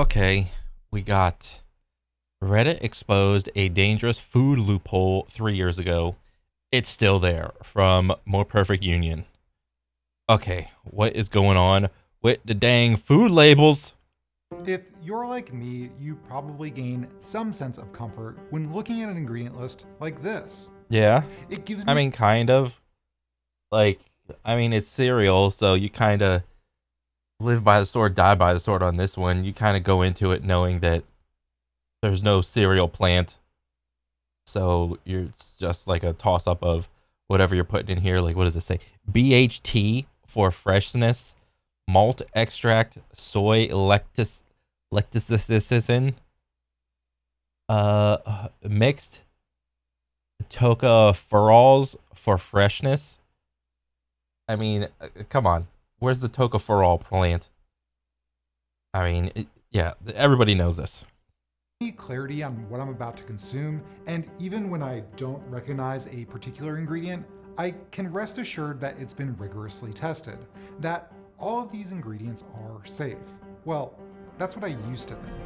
Okay, we got Reddit exposed a dangerous food loophole 3 years ago. It's still there from More Perfect Union. Okay, what is going on with the dang food labels? If you're like me, you probably gain some sense of comfort when looking at an ingredient list like this. Yeah, It gives I me mean, kind of. Like, I mean, it's cereal, so you kind of live by the sword, die by the sword on this one. You kind of go into it knowing that there's no cereal plant, so it's just like a toss up of whatever you're putting in here. Like, what does it say? BHT for freshness, malt extract, soy lacticin, mixed tocopherols for freshness. I mean, come on. Where's the tocopherol plant? I mean, yeah, everybody knows this. clarity on what I'm about to consume, and even when I don't recognize a particular ingredient, I can rest assured that it's been rigorously tested, that all of these ingredients are safe. Well, that's what I used to think.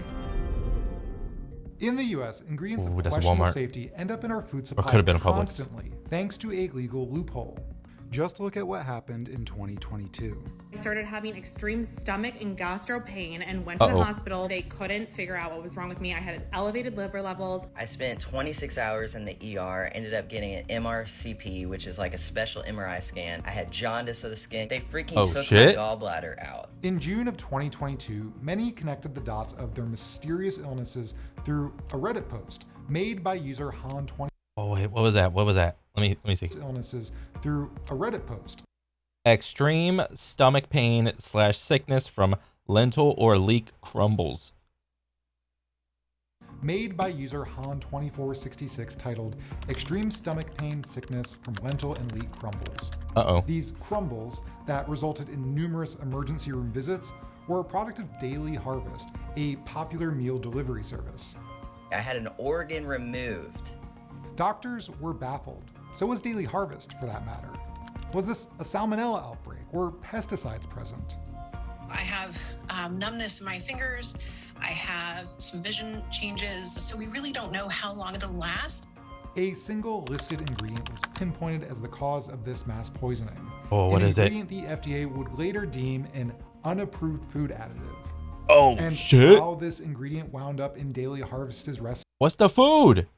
In the US, ingredients of Ooh, that's a questionable Walmart. safety end up in our food Or could supply have been a Publix. constantly, thanks to a legal loophole. Just look at what happened in 2022. I started having extreme stomach and gastro pain and went to the Uh-oh. hospital. They couldn't figure out what was wrong with me. I had elevated liver levels. I spent 26 hours in the ER, ended up getting an MRCP, which is like a special MRI scan. I had jaundice of the skin. They freaking took Shit. my gallbladder out. In June of 2022, many connected the dots of their mysterious illnesses through a Reddit post made by user Han20 Oh wait, what was that? What was that? Let me see. illnesses through a Reddit post. Extreme stomach pain / sickness from lentil or leek crumbles. Made by user Han2466 titled Extreme Stomach Pain Sickness from Lentil and Leek Crumbles. Uh-oh. These crumbles that resulted in numerous emergency room visits were a product of Daily Harvest, a popular meal delivery service. I had an organ removed. Doctors were baffled. So was Daily Harvest, for that matter. Was this a salmonella outbreak? Were pesticides present? I have numbness in my fingers. I have some vision changes. So we really don't know how long it'll last. A single listed ingredient was pinpointed as the cause of this mass poisoning. Oh, what an is it? ingredient the FDA would later deem an unapproved food additive. Oh, And shit. how this ingredient wound up in Daily Harvest's What's the food?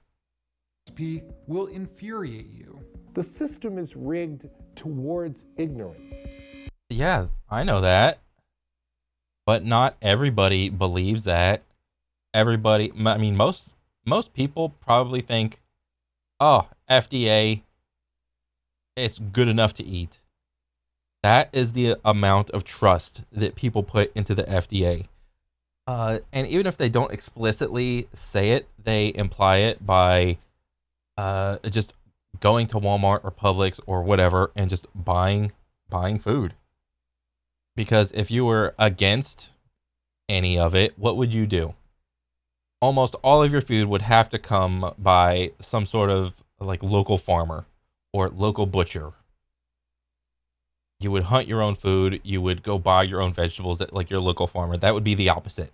recipe will infuriate you. The system is rigged towards ignorance. Yeah, I know that. But not everybody believes that. Everybody, I mean, most people probably think, oh, FDA, it's good enough to eat. That is the amount of trust that people put into the FDA. And even if they don't explicitly say it, they imply it by just going to Walmart or Publix or whatever and just buying food. Because if you were against any of it, what would you do? Almost all of your food would have to come by some sort of like local farmer or local butcher. You would hunt your own food. You would go buy your own vegetables at like your local farmer. That would be the opposite.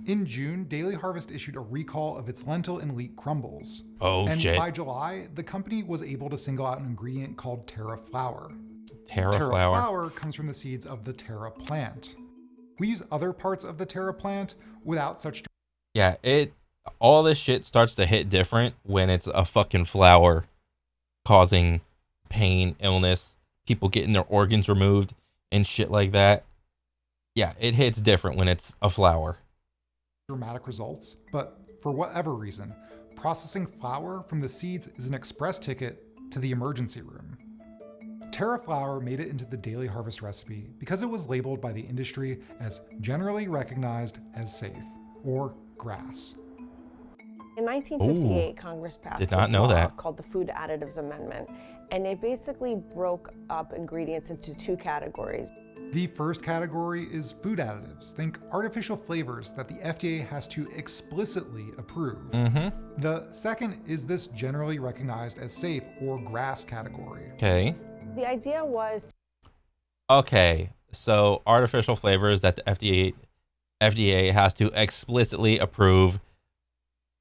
In June, Daily Harvest issued a recall of its lentil and leek crumbles. Oh, and shit. by July, the company was able to single out an ingredient called Terra flour. Terra Terra flour. flour comes from the seeds of the Terra plant. We use other parts of the Terra plant without such. Yeah, all this shit starts to hit different when it's a fucking flower causing pain, illness, people getting their organs removed and shit like that. Yeah, it hits different when it's a flower. Dramatic results, but for whatever reason, processing flour from the seeds is an express ticket to the emergency room. Terra flour made it into the Daily Harvest recipe because it was labeled by the industry as generally recognized as safe, or GRAS. In 1958, Ooh, Congress passed did not this know law that. called the Food Additives Amendment, and it basically broke up ingredients into two categories. The first category is food additives. Think artificial flavors that the FDA has to explicitly approve. The second is this generally recognized as safe, or GRAS category. Okay. The idea was Okay. so artificial flavors that the FDA has to explicitly approve.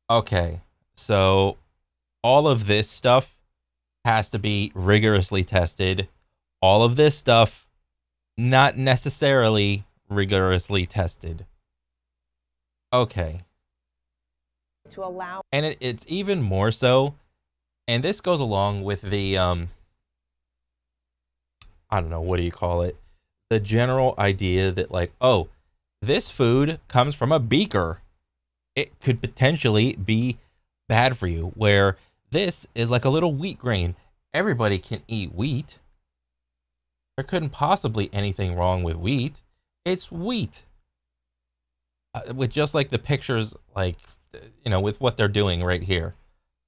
Okay, so all of this stuff has to be rigorously tested. All of this stuff, not necessarily rigorously tested. Okay. To allow. And it's even more so, and this goes along with the, I don't know, what do you call it? The general idea that, like, oh, this food comes from a beaker. It could potentially be bad for you, where this is like a little wheat grain. Everybody can eat wheat. There couldn't possibly anything wrong with wheat. It's wheat. With just like the pictures, like, with what they're doing right here.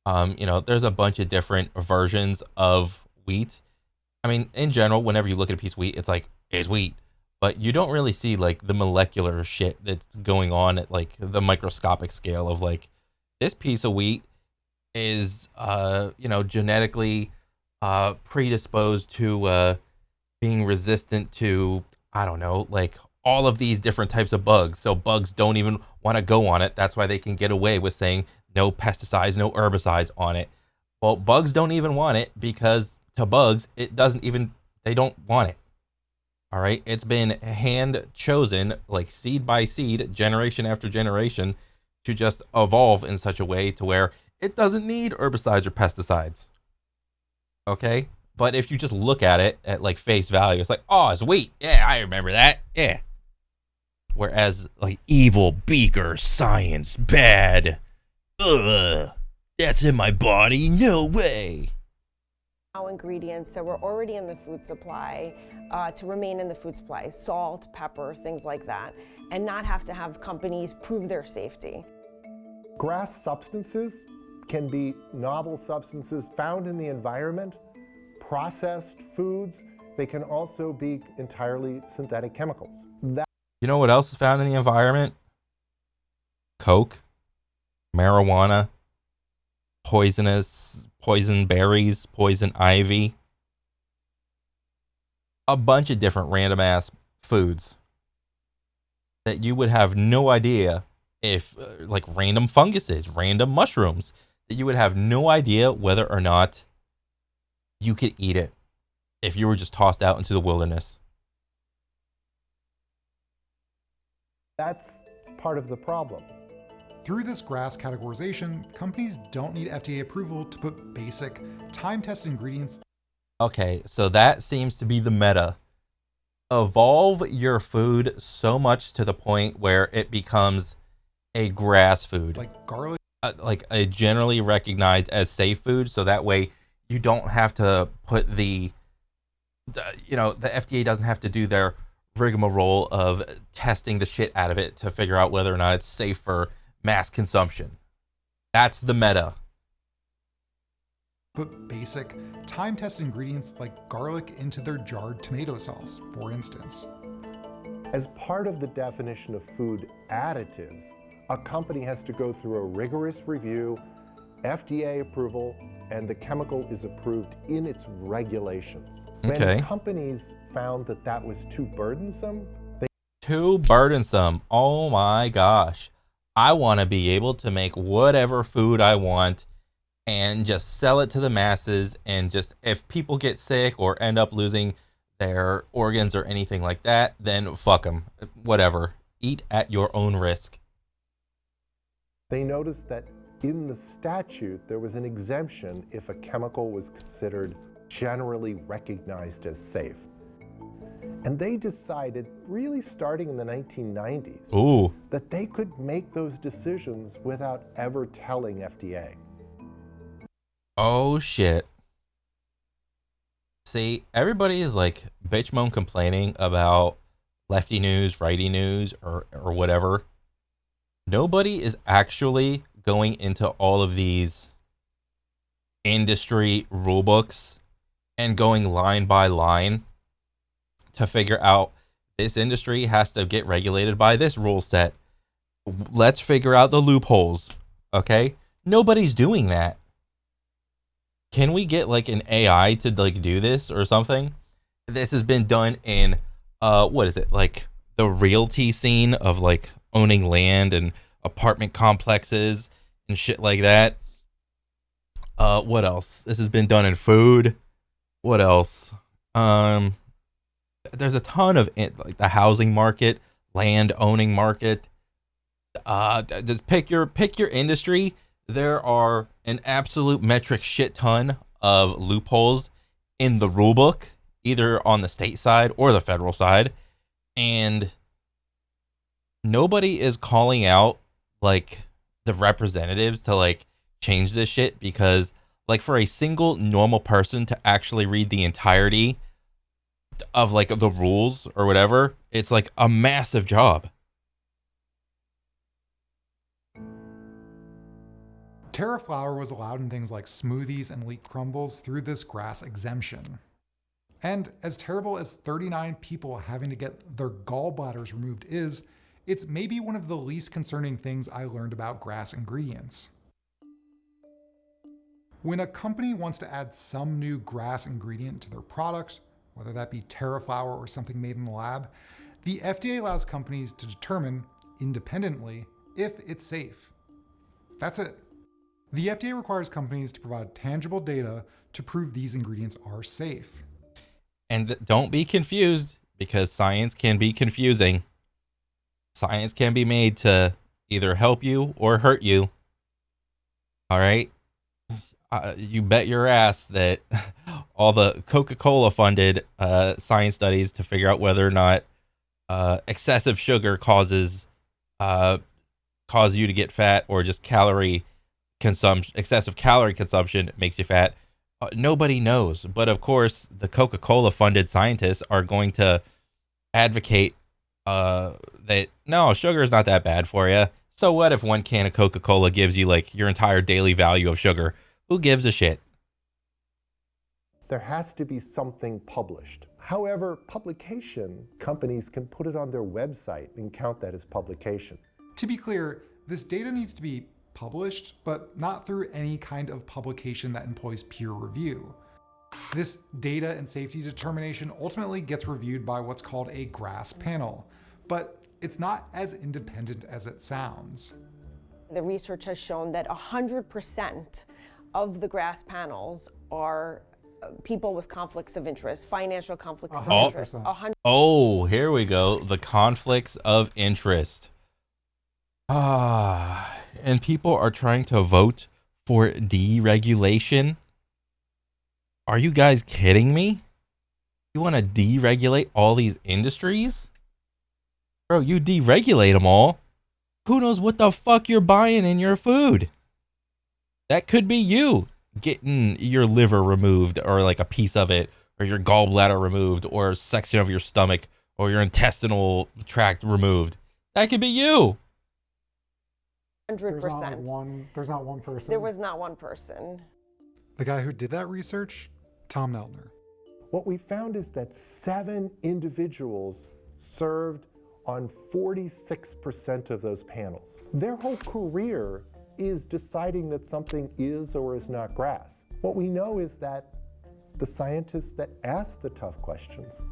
There's a bunch of different versions of wheat. I mean, in general, whenever you look at a piece of wheat, it's like, it's wheat. But you don't really see like the molecular shit that's going on at like the microscopic scale of like, this piece of wheat is, genetically predisposed to being resistant to, I don't know, like all of these different types of bugs. So bugs don't even want to go on it. That's why they can get away with saying no pesticides, no herbicides on it. Well, bugs don't even want it because to bugs, they don't want it. All right. It's been hand chosen, like seed by seed, generation after generation, to just evolve in such a way to where it doesn't need herbicides or pesticides. Okay. But if you just look at it at like face value, it's like, oh, it's wheat. Yeah, I remember that. Yeah. Whereas like evil beaker science, bad. Ugh. That's in my body. No way. Ingredients that were already in the food supply to remain in the food supply, salt, pepper, things like that, and not have to have companies prove their safety. Grass substances can be novel substances found in the environment, processed foods. They can also be entirely synthetic chemicals. You know what else is found in the environment? Coke, marijuana, poison berries, poison ivy, a bunch of different random ass foods that you would have no idea if, like random funguses, random mushrooms, that you would have no idea whether or not you could eat it if you were just tossed out into the wilderness. That's part of the problem. Through this GRAS categorization, companies don't need FDA approval to put basic, time-tested ingredients. Okay, so that seems to be the meta. Evolve your food so much to the point where it becomes a GRAS food. Like garlic. Like a generally recognized as safe food, so that way you don't have to put the FDA doesn't have to do their rigmarole of testing the shit out of it to figure out whether or not it's safe for mass consumption. That's the meta. Put basic, time-tested ingredients like garlic into their jarred tomato sauce, for instance. As part of the definition of food additives, a company has to go through a rigorous review, FDA approval, and the chemical is approved in its regulations. Okay. When companies found that that was too burdensome, Too burdensome. Oh my gosh. I want to be able to make whatever food I want and just sell it to the masses, and just if people get sick or end up losing their organs or anything like that, then fuck them. Whatever. Eat at your own risk. they noticed that in the statute there was an exemption if a chemical was considered generally recognized as safe. And they decided, really starting in the 1990s, Ooh. that they could make those decisions without ever telling FDA. Oh shit. See, everybody is like bitch moan complaining about lefty news, righty news, or whatever. Nobody is actually going into all of these industry rule books and going line by line to figure out this industry has to get regulated by this rule set. Let's figure out the loopholes. Okay? Nobody's doing that. Can we get like an AI to like do this or something? This has been done in what is it, like the realty scene of like owning land and apartment complexes and shit like that. What else? This has been done in food. What else? Um, there's a ton of it, like the housing market, land owning market. Just pick your industry. There are an absolute metric shit ton of loopholes in the rule book, either on the state side or the federal side, and nobody is calling out like the representatives to like change this shit, because like for a single normal person to actually read the entirety of like the rules or whatever, it's like a massive job. Terra flour was allowed in things like smoothies and leek crumbles through this grass exemption. And as terrible as 39 people having to get their gallbladders removed is, it's maybe one of the least concerning things I learned about grass ingredients. When a company wants to add some new grass ingredient to their product, whether that be Terra flour or something made in the lab, the FDA allows companies to determine, independently, if it's safe. That's it. The FDA requires companies to provide tangible data to prove these ingredients are safe. And don't be confused, because science can be confusing. Science can be made to either help you or hurt you. All right? You bet your ass that all the Coca-Cola funded science studies to figure out whether or not excessive sugar cause you to get fat, or just excessive calorie consumption makes you fat. Nobody knows. But of course, the Coca-Cola funded scientists are going to advocate that no, sugar is not that bad for you. So what if one can of Coca-Cola gives you like your entire daily value of sugar? Who gives a shit? There has to be something published. However, publication, companies can put it on their website and count that as publication. To be clear, this data needs to be published, but not through any kind of publication that employs peer review. This data and safety determination ultimately gets reviewed by what's called a GRAS panel, but it's not as independent as it sounds. The research has shown that 100% of the GRAS panels are people with conflicts of interest, financial conflicts of interest. 100%. Oh, here we go. The conflicts of interest. And people are trying to vote for deregulation. Are you guys kidding me? You want to deregulate all these industries? Bro, you deregulate them all. Who knows what the fuck you're buying in your food? That could be you getting your liver removed, or like a piece of it, or your gallbladder removed, or a section of your stomach, or your intestinal tract removed. That could be you. 100%. There's not one person. There was not one person. The guy who did that research? Tom Neltner. What we found is that 7 individuals served on 46% of those panels. Their whole career is deciding that something is or is not grass. What we know is that the scientists that ask the tough questions,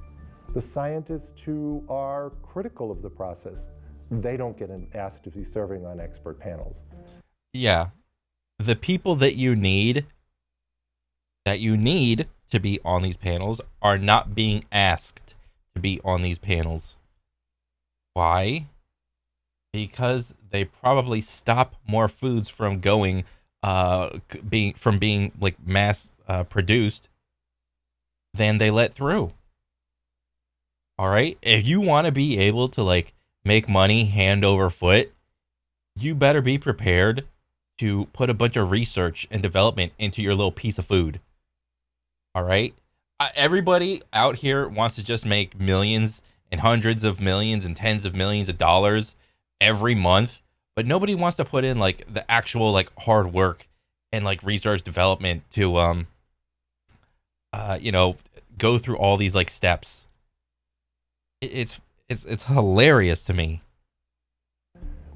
the scientists who are critical of the process, they don't get asked to be serving on expert panels. Yeah. The people that you need to be on these panels are not being asked to be on these panels. Why? Because they probably stop more foods from going, being like mass produced than they let through. All right? If you want to be able to like make money hand over foot, you better be prepared to put a bunch of research and development into your little piece of food. All right? Everybody out here wants to just make millions and hundreds of millions and tens of millions of dollars every month, but nobody wants to put in like the actual like hard work and like research development to go through all these like steps. It's hilarious to me.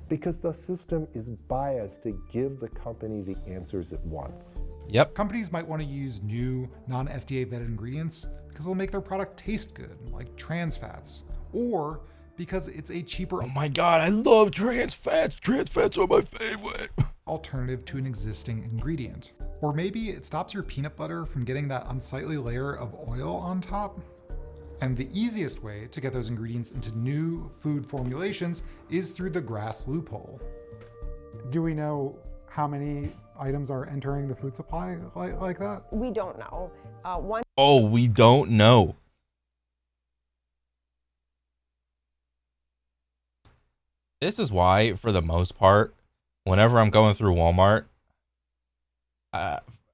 because the system is biased to give the company the answers it wants. Yep. Companies might want to use new, non-FDA vetted ingredients because it'll make their product taste good, like trans fats, or because it's a cheaper Oh my God, I love trans fats. Trans fats are my favorite. alternative to an existing ingredient. Or maybe it stops your peanut butter from getting that unsightly layer of oil on top. And the easiest way to get those ingredients into new food formulations is through the GRAS loophole. Do we know how many items are entering the food supply like that? We don't know. Oh, we don't know. This is why, for the most part, whenever I'm going through Walmart,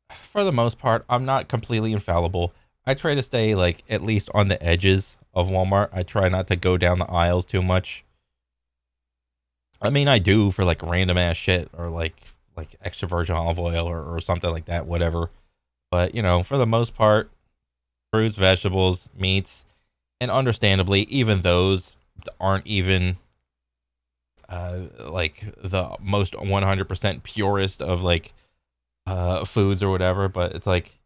for the most part, I'm not completely infallible. I try to stay like at least on the edges of Walmart. I try not to go down the aisles too much. I mean, I do for like random ass shit or like extra virgin olive oil or something like that, whatever. But you know, for the most part, fruits, vegetables, meats, and understandably, even those aren't even like the most 100% purest of like foods or whatever. But it's like,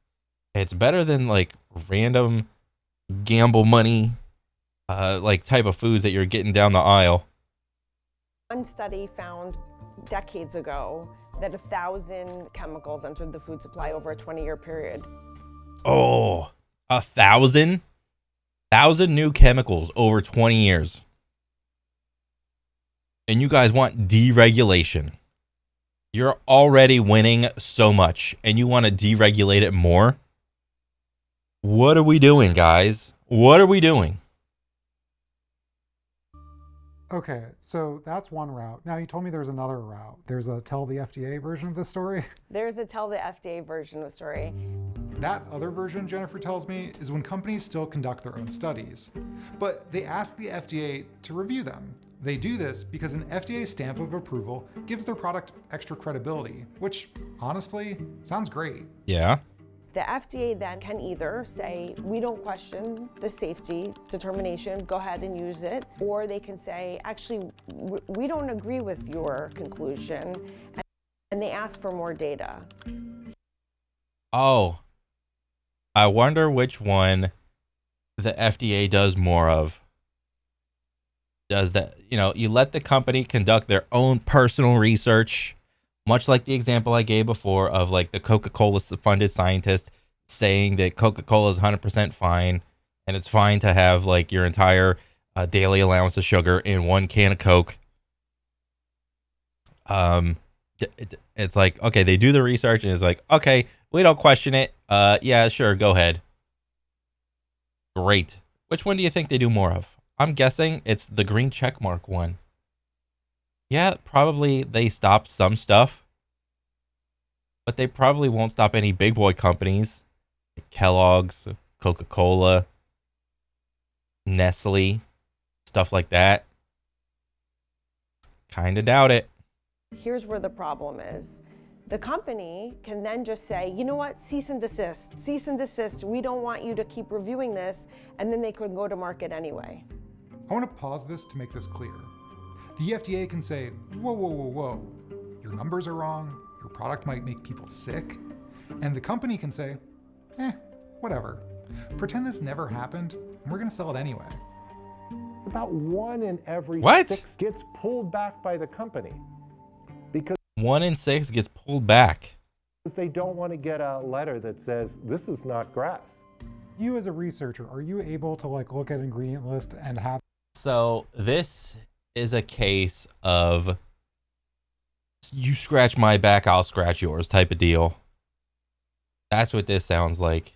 it's better than like random gamble money like type of foods that you're getting down the aisle. One study found decades ago that 1,000 chemicals entered the food supply over a 20-year period. Oh, 1,000 new chemicals over 20 years. And you guys want deregulation. You're already winning so much and you want to deregulate it more? What are we doing, guys? What are we doing? Okay, so that's one route. Now you told me there's another route. There's a tell the FDA version of this story. There's a tell the FDA version of the story. That other version, Jennifer tells me, is when companies still conduct their own studies, but they ask the FDA to review them. They do this because an FDA stamp of approval gives their product extra credibility, which honestly sounds great. Yeah. The FDA then can either say, we don't question the safety determination, go ahead and use it, or they can say, actually, we don't agree with your conclusion, and they ask for more data. Oh, I wonder which one the FDA does more of. Does that, you know, you let the company conduct their own personal research, much like the example I gave before of like the Coca-Cola funded scientist saying that Coca-Cola is 100% fine and it's fine to have like your entire daily allowance of sugar in one can of Coke. It's like, okay, they do the research and it's like, okay, we don't question it. Yeah, sure, go ahead. Great. Which one do you think they do more of? I'm guessing it's the green checkmark one. Yeah, probably they stop some stuff, but they probably won't stop any big boy companies like Kellogg's, Coca-Cola, Nestle, stuff like that. Kind of doubt it. Here's where the problem is. The company can then just say, you know what, cease and desist, we don't want you to keep reviewing this, and then they could go to market anyway. I want to pause this to make this clear. The FDA can say, whoa, whoa, whoa, whoa, your numbers are wrong, your product might make people sick, and the company can say, whatever. Pretend this never happened, and we're going to sell it anyway. About 1 in every What? 6 gets pulled back by the company because 1 in 6 gets pulled back. they don't want to get a letter that says, this is not grass. You as a researcher, are you able to like look at an ingredient list and have So this is a case of you scratch my back, I'll scratch yours type of deal. That's what this sounds like.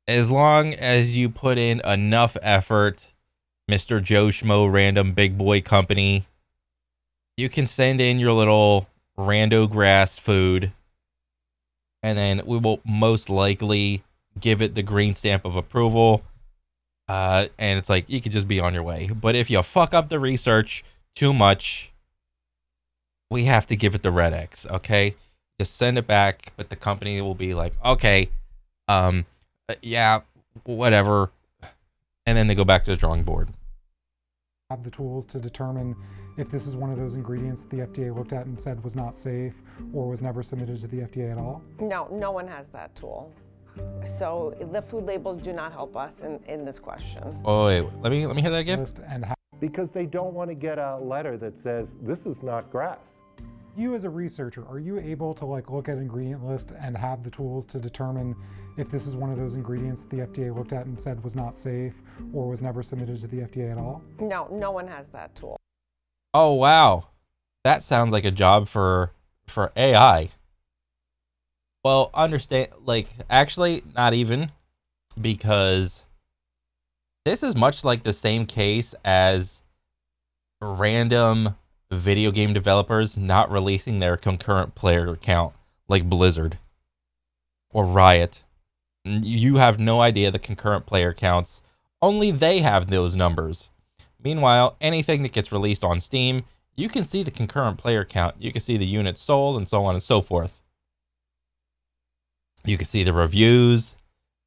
As long as you put in enough effort, Mr. Joe Schmo random big boy company, you can send in your little rando grass food, and then we will most likely give it the green stamp of approval. And it's like, you could just be on your way. But if you fuck up the research too much, we have to give it the red X, okay? Just send it back, but the company will be like, okay, yeah, whatever. And then they go back to the drawing board. have the tools to determine if this is one of those ingredients that the FDA looked at and said was not safe or was never submitted to the FDA at all? No, no one has that tool. So the food labels do not help us in this question. Oh wait, let me hear that again. List and how Because they don't want to get a letter that says, this is not grass. you as a researcher, are you able to like look at an ingredient list and have the tools to determine if this is one of those ingredients that the FDA looked at and said was not safe or was never submitted to the FDA at all? No, no one has that tool. Oh wow, that sounds like a job for AI. Well, understand, like, actually, not even, because this is much like the same case as random video game developers not releasing their concurrent player count, like Blizzard or Riot. You have no idea the concurrent player counts. Only they have those numbers. Meanwhile, anything that gets released on Steam, you can see the concurrent player count. You can see the units sold and so on and so forth. You can see the reviews.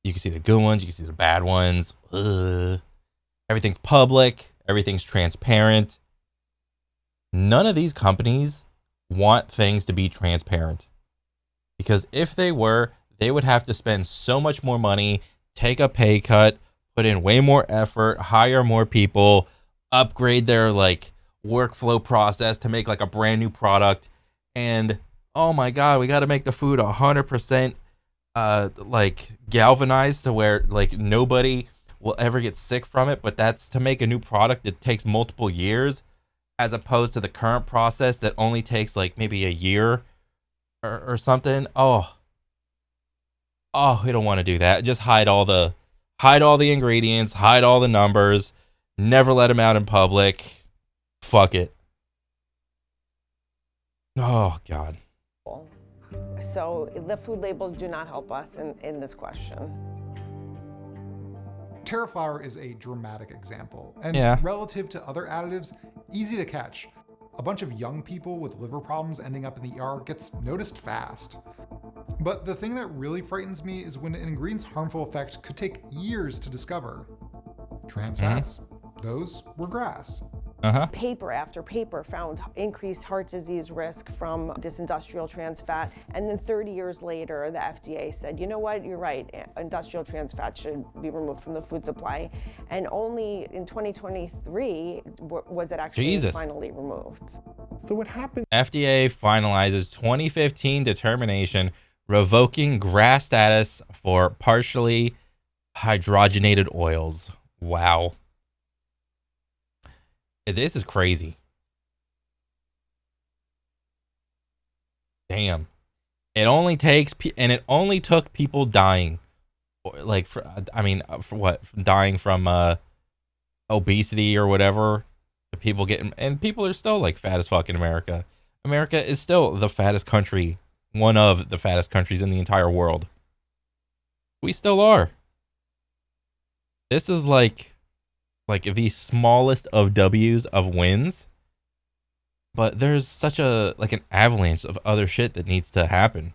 You can see the good ones. You can see the bad ones. Ugh. Everything's public. Everything's transparent. None of these companies want things to be transparent. Because if they were, they would have to spend so much more money, take a pay cut, put in way more effort, hire more people, upgrade their like workflow process to make like a brand new product. And oh my God, we got to make the food 100% like galvanized to where like nobody will ever get sick from it. But that's to make a new product that takes multiple years, as opposed to the current process that only takes like maybe a year or something. Oh, we don't want to do that. Just hide all the ingredients, hide all the numbers, never let them out in public. Fuck it. Oh God. So the food labels do not help us in this question. Terra flour is a dramatic example, and Yeah. relative to other additives, easy to catch. A bunch of young people with liver problems ending up in the ER gets noticed fast. But the thing that really frightens me is when an ingredient's harmful effect could take years to discover. Trans fats, those were grass. Paper after paper found increased heart disease risk from this industrial trans fat. And then 30 years later, the FDA said, you know what, you're right, industrial trans fat should be removed from the food supply. And only in 2023 was it actually Jesus. finally removed. So what happened? FDA finalizes 2015 determination revoking grass status for partially hydrogenated oils. Wow. This is crazy. Damn. It only takes, and it only took people dying, like, for what? Dying from obesity or whatever. People getting, and people are still like fat as fuck in America. America is still the fattest country, one of the fattest countries in the entire world. We still are. This is like the smallest of W's of wins, but there's such a like an avalanche of other shit that needs to happen.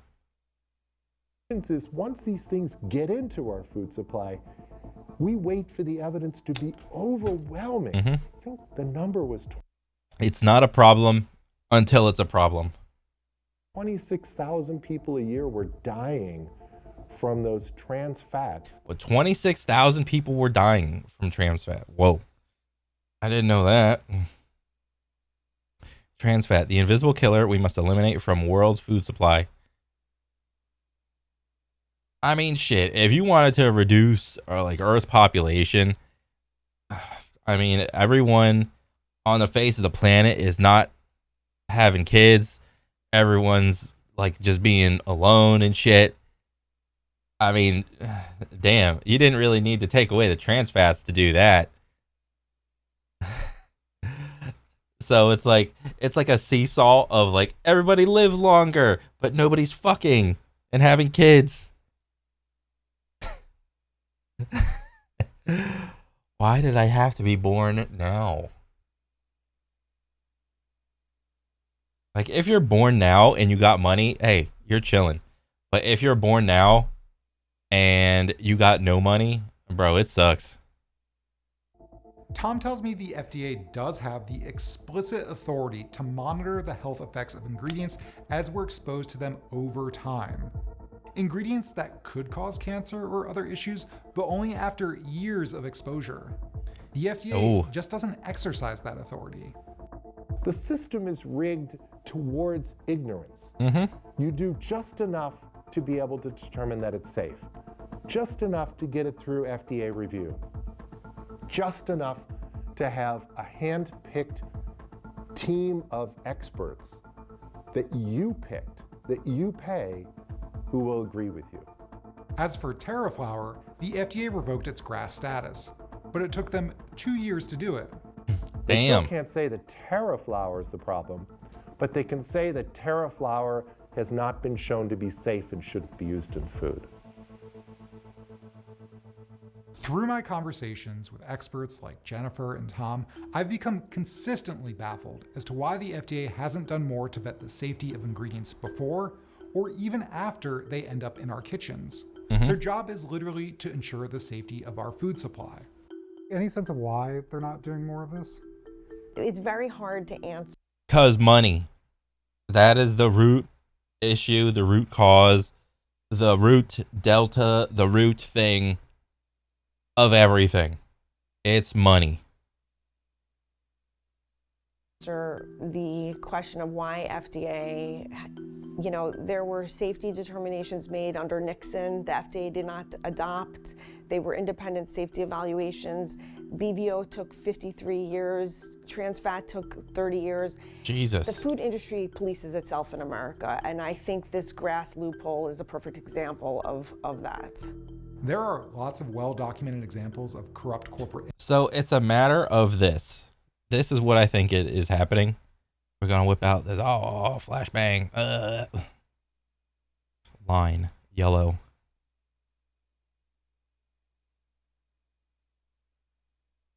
Is once these things get into our food supply, we wait for the evidence to be overwhelming. I think the number was It's not a problem until it's a problem. 26,000 people a year were dying from those trans fats. But 26,000 people were dying from trans fat. Whoa. I didn't know that. Trans fat, the invisible killer we must eliminate from world's food supply. I mean, shit, if you wanted to reduce like Earth's population, I mean, everyone on the face of the planet is not having kids. Everyone's like just being alone and shit. I mean, damn, you didn't really need to take away the trans fats to do that. So it's like a seesaw of like everybody live longer, but nobody's fucking and having kids. Why did I have to be born now? Like, if you're born now and you got money, hey, you're chilling. But if you're born now and you got no money, bro, it sucks. Tom tells me the FDA does have the explicit authority to monitor the health effects of ingredients as we're exposed to them over time. Ingredients that could cause cancer or other issues, but only after years of exposure. The FDA just doesn't exercise that authority. The system is rigged towards ignorance. You do just enough to be able to determine that it's safe, just enough to get it through FDA review, just enough to have a hand-picked team of experts that you picked, that you pay, who will agree with you. As for TerraFlower, the FDA revoked its GRAS status, but it took them 2 years to do it. They still can't say that TerraFlower is the problem, but they can say that TerraFlower has not been shown to be safe and shouldn't be used in food. Through my conversations with experts like Jennifer and Tom, I've become consistently baffled as to why the FDA hasn't done more to vet the safety of ingredients before or even after they end up in our kitchens. Their job is literally to ensure the safety of our food supply. Any sense of why they're not doing more of this? It's very hard to answer. Because money. That is the root issue, the root cause, the root delta, the root thing of everything. It's money. The question of why FDA, there were safety determinations made under Nixon. The FDA did not adopt. They were independent safety evaluations. BVO took 53 years. Trans fat took 30 years. Jesus. The food industry polices itself in America, and I think this GRAS loophole is a perfect example of that. There are lots of well-documented examples of corrupt corporate. So it's a matter of this. This is what I think it is happening. We're gonna whip out this flashbang. Line yellow.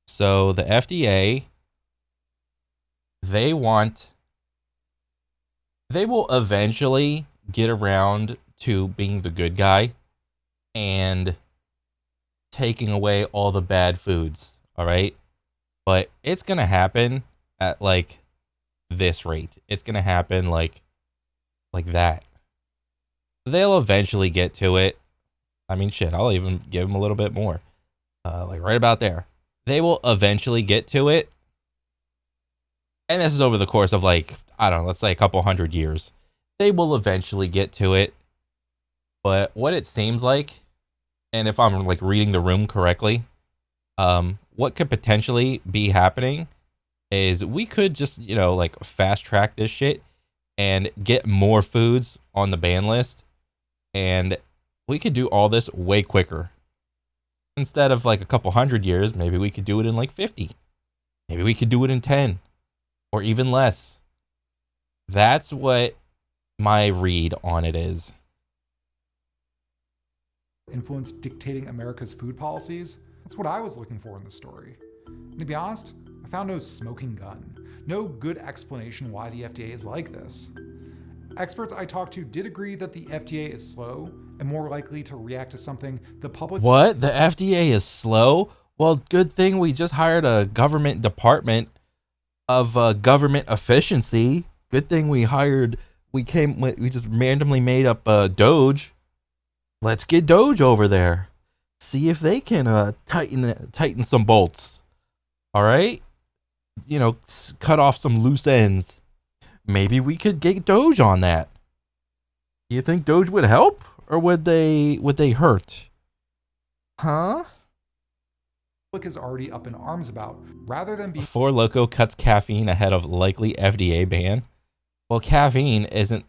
So the FDA, they will eventually get around to being the good guy and taking away all the bad foods, all right? But it's going to happen at like this rate. It's going to happen like that. They'll eventually get to it. I mean, shit, I'll even give them a little bit more. Like right about there. They will eventually get to it. And this is over the course of like, I don't know, let's say a couple 100 years. They will eventually get to it. But what it seems like, and if I'm like reading the room correctly, what could potentially be happening is we could just, like fast track this shit and get more foods on the ban list. And we could do all this way quicker. Instead of like a couple 100 years, maybe we could do it in like 50. Maybe we could do it in 10 or even less. That's what my read on it is. Influence dictating America's food policies? That's what I was looking for in this story. And to be honest, I found no smoking gun, no good explanation why the FDA is like this. Experts I talked to did agree that the FDA is slow and more likely to react to something the public... What? The FDA is slow? Well, good thing we just hired a government department of government efficiency. Good thing we just randomly made up Doge. Let's get Doge over there. See if they can tighten some bolts. All right? Cut off some loose ends. Maybe we could get Doge on that. You think Doge would help or would they hurt? Huh? Public is already up in arms about, rather than being... Four Loko cuts caffeine ahead of likely FDA ban. Well, caffeine is not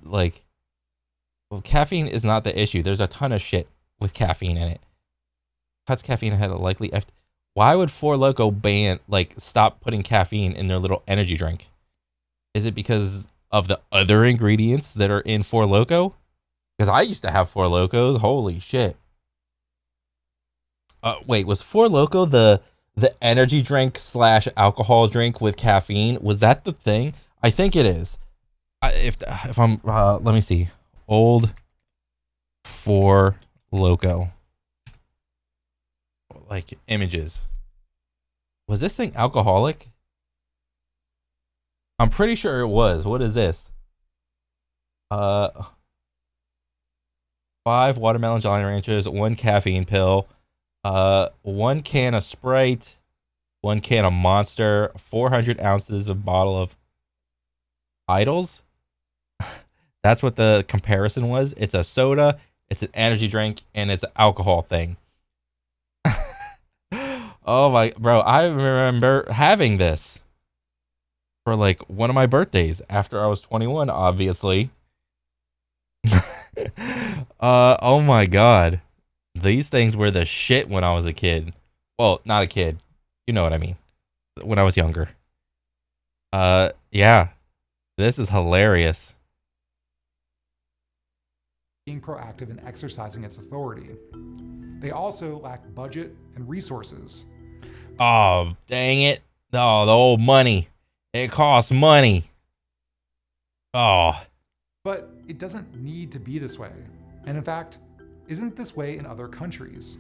the issue. There's a ton of shit with caffeine in it. Cuts caffeine ahead of likely Why would Four Loko stop putting caffeine in their little energy drink? Is it because of the other ingredients that are in Four Loko? Because I used to have Four Lokos. Holy shit. Wait, was Four Loko the energy drink / alcohol drink with caffeine? Was that the thing? I think it is. If I'm, let me see. Old Four Loko. Like images. Was this thing alcoholic? I'm pretty sure it was. What is this? 5 watermelon Jolly Ranchers, 1 caffeine pill, 1 can of Sprite, 1 can of Monster, 400 ounces of bottle of Idols. That's what the comparison was. It's a soda, it's an energy drink, and it's an alcohol thing. Oh my, bro, I remember having this for like one of my birthdays after I was 21, obviously. Oh my god. These things were the shit when I was a kid. Well, not a kid. You know what I mean. When I was younger. Yeah. This is hilarious. Being proactive in exercising its authority. They also lack budget and resources. Oh, dang it. Oh, the old money. It costs money. Oh. But it doesn't need to be this way. And in fact, isn't this way in other countries.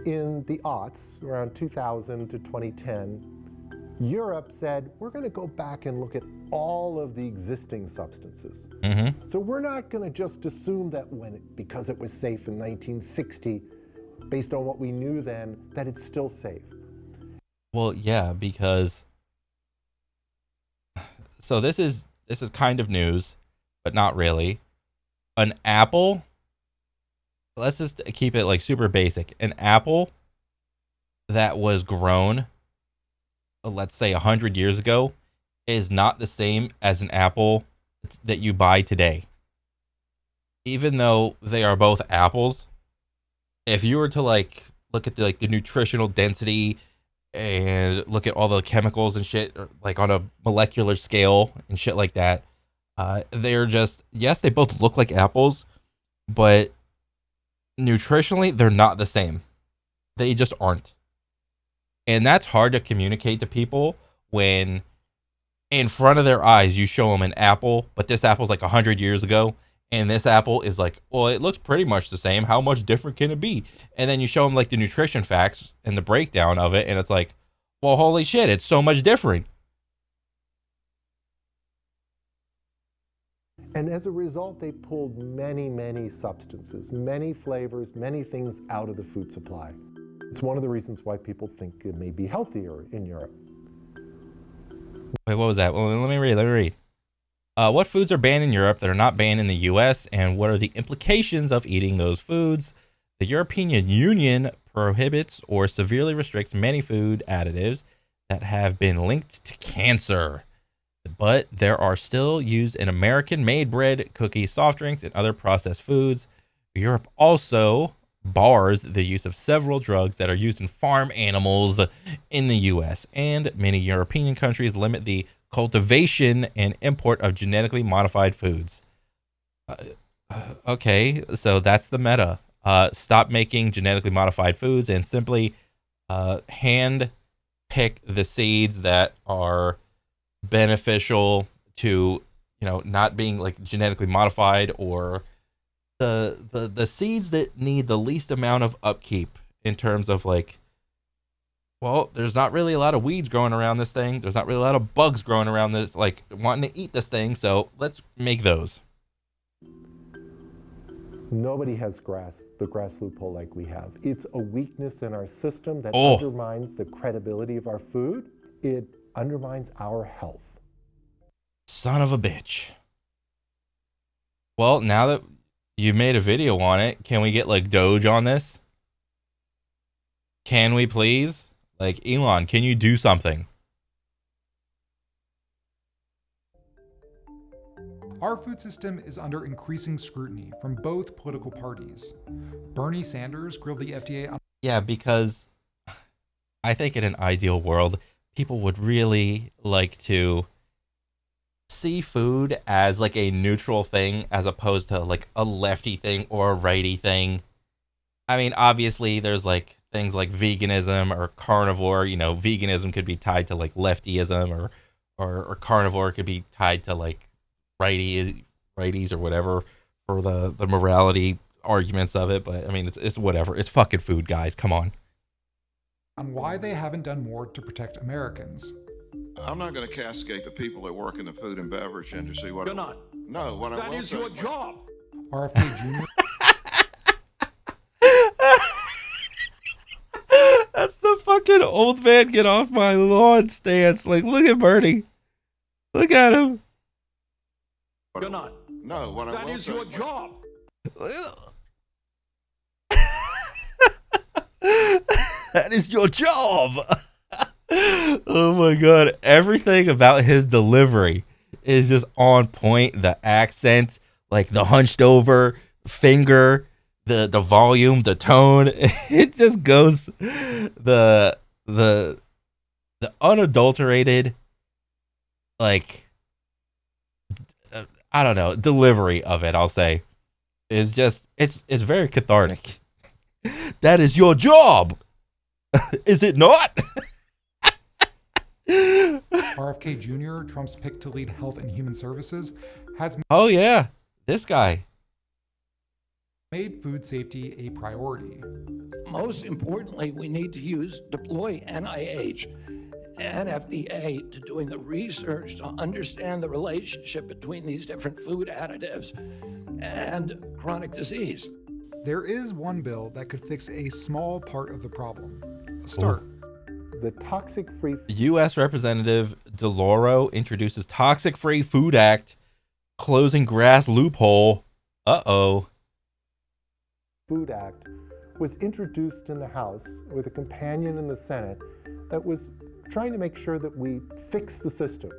In the aughts, around 2000 to 2010, Europe said, we're going to go back and look at all of the existing substances. So we're not going to just assume that because it was safe in 1960, based on what we knew then, that it's still safe. Well, yeah, because so this is kind of news, but not really. An apple, let's just keep it like super basic. An apple that was grown, let's say 100 years ago, is not the same as an apple that you buy today. Even though they are both apples, if you were to like look at the nutritional density and look at all the chemicals and shit, like on a molecular scale and shit like that, they're just, yes, they both look like apples, but nutritionally, they're not the same. They just aren't. And that's hard to communicate to people when in front of their eyes you show them an apple, but this apple's like 100 years ago, and this apple is like, well, it looks pretty much the same. How much different can it be? And then you show them like the nutrition facts and the breakdown of it, and it's like, well, holy shit, it's so much different. And as a result, they pulled many, many substances, many flavors, many things out of the food supply. It's one of the reasons why people think it may be healthier in Europe. Wait, what was that? Well, let me read. What foods are banned in Europe that are not banned in the US, and what are the implications of eating those foods? The European Union prohibits or severely restricts many food additives that have been linked to cancer, but there are still used in American-made bread, cookies, soft drinks, and other processed foods. Europe also bars the use of several drugs that are used in farm animals in the US, and many European countries limit the cultivation and import of genetically modified foods. Okay, so that's the meta. Stop making genetically modified foods and simply hand pick the seeds that are beneficial to, not being like genetically modified, or the seeds that need the least amount of upkeep in terms of like, well, there's not really a lot of weeds growing around this thing. There's not really a lot of bugs growing around this, like wanting to eat this thing. So let's make those. Nobody has the grass loophole like we have. It's a weakness in our system that undermines the credibility of our food. It undermines our health. Son of a bitch. Well, now that you made a video on it, can we get like Doge on this? Can we please? Like, Elon, can you do something? Our food system is under increasing scrutiny from both political parties. Bernie Sanders grilled the FDA on... Yeah, because I think in an ideal world, people would really like to see food as like a neutral thing as opposed to like a lefty thing or a righty thing. I mean, obviously there's like things like veganism or carnivore. Veganism could be tied to like leftyism, or carnivore could be tied to like righties or whatever for the morality arguments of it. But I mean, it's whatever. It's fucking food, guys. Come on. on why they haven't done more to protect Americans. I'm not going to castigate the people that work in the food and beverage industry. You're not. No, what I That will is say- your job. RFK Jr. That's the fucking old man get off my lawn stance. Like, look at Bernie. Look at him. You're not. No, what I That will is say- your job. That is your job. Oh my god. Everything about his delivery is just on point. The accent, like the hunched over finger, the volume, the tone. It just goes the unadulterated, like, I don't know, delivery of it, I'll say, is just it's very cathartic. That is your job. Is it not? RFK Jr., Trump's pick to lead Health and Human Services, has Oh yeah, this guy. made food safety a priority. Most importantly, we need to deploy NIH and FDA to doing the research to understand the relationship between these different food additives and chronic disease. There is one bill that could fix a small part of the problem. A start. The toxic-free U.S. Representative DeLauro introduces Toxic-Free Food Act, closing grass loophole. Uh-oh. Food Act was introduced in the House with a companion in the Senate that was trying to make sure that we fix the system.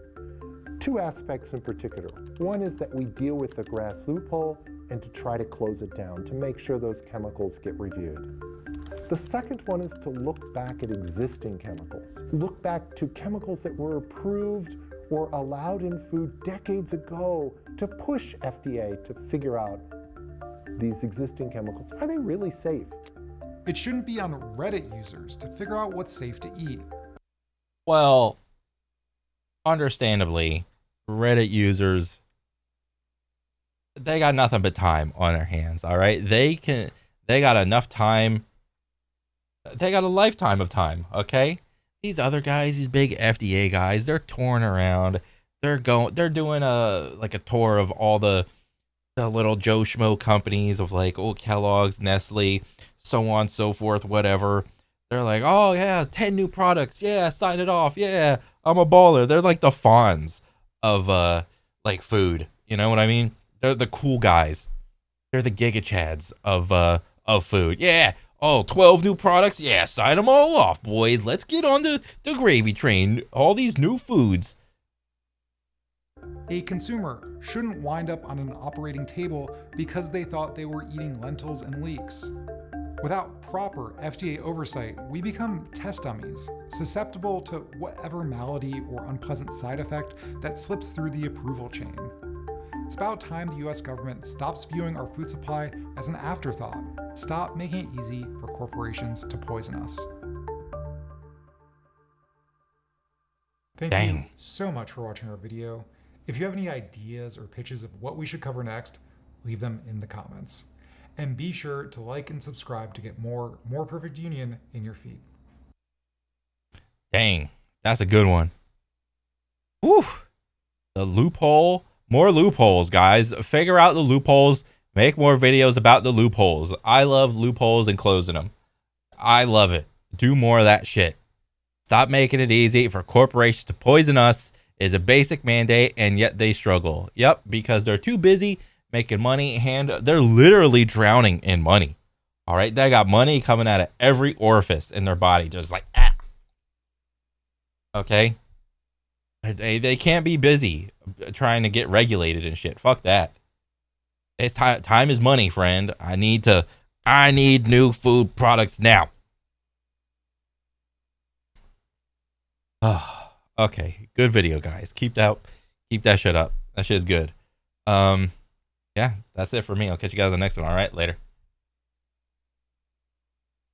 Two aspects in particular. One is that we deal with the grass loophole and to try to close it down, to make sure those chemicals get reviewed. The second one is to look back at existing chemicals. Look back to chemicals that were approved or allowed in food decades ago to push FDA to figure out these existing chemicals. Are they really safe? It shouldn't be on Reddit users to figure out what's safe to eat. Well, understandably, Reddit users, they got nothing but time on their hands, all right? They got enough time. They got a lifetime of time, okay? These other guys, these big FDA guys, they're touring around. They're doing a tour of all the little Joe Schmo companies of like, oh, Kellogg's, Nestle, so on, so forth, whatever. They're like, oh yeah, 10 new products. Yeah, sign it off. Yeah, I'm a baller. They're like the Fonz of like food. You know what I mean? They're the cool guys. They're the Giga Chads of food. Yeah. Oh, 12 new products? Yeah, sign them all off, boys. Let's get on the gravy train. All these new foods. A consumer shouldn't wind up on an operating table because they thought they were eating lentils and leeks. Without proper FDA oversight, we become test dummies, susceptible to whatever malady or unpleasant side effect that slips through the approval chain. It's about time the US government stops viewing our food supply as an afterthought. Stop making it easy for corporations to poison us. Thank you Dang. so much for watching our video. If you have any ideas or pitches of what we should cover next, leave them in the comments. And be sure to like and subscribe to get more Perfect Union in your feed. Dang, that's a good one. Whew. The loophole. More loopholes, guys. Figure out the loopholes. Make more videos about the loopholes. I love loopholes and closing them. I love it. Do more of that shit. Stop making it easy for corporations to poison us is a basic mandate, and yet they struggle. Yep, because they're too busy making money, and they're literally drowning in money. All right, they got money coming out of every orifice in their body, just like, ah. Okay? They can't be busy trying to get regulated and shit. Fuck that. It's time. Time is money, friend. I need new food products now. Okay, good video, guys. Keep that shit up. That shit is good. Yeah, that's it for me. I'll catch you guys on the next one. All right, later.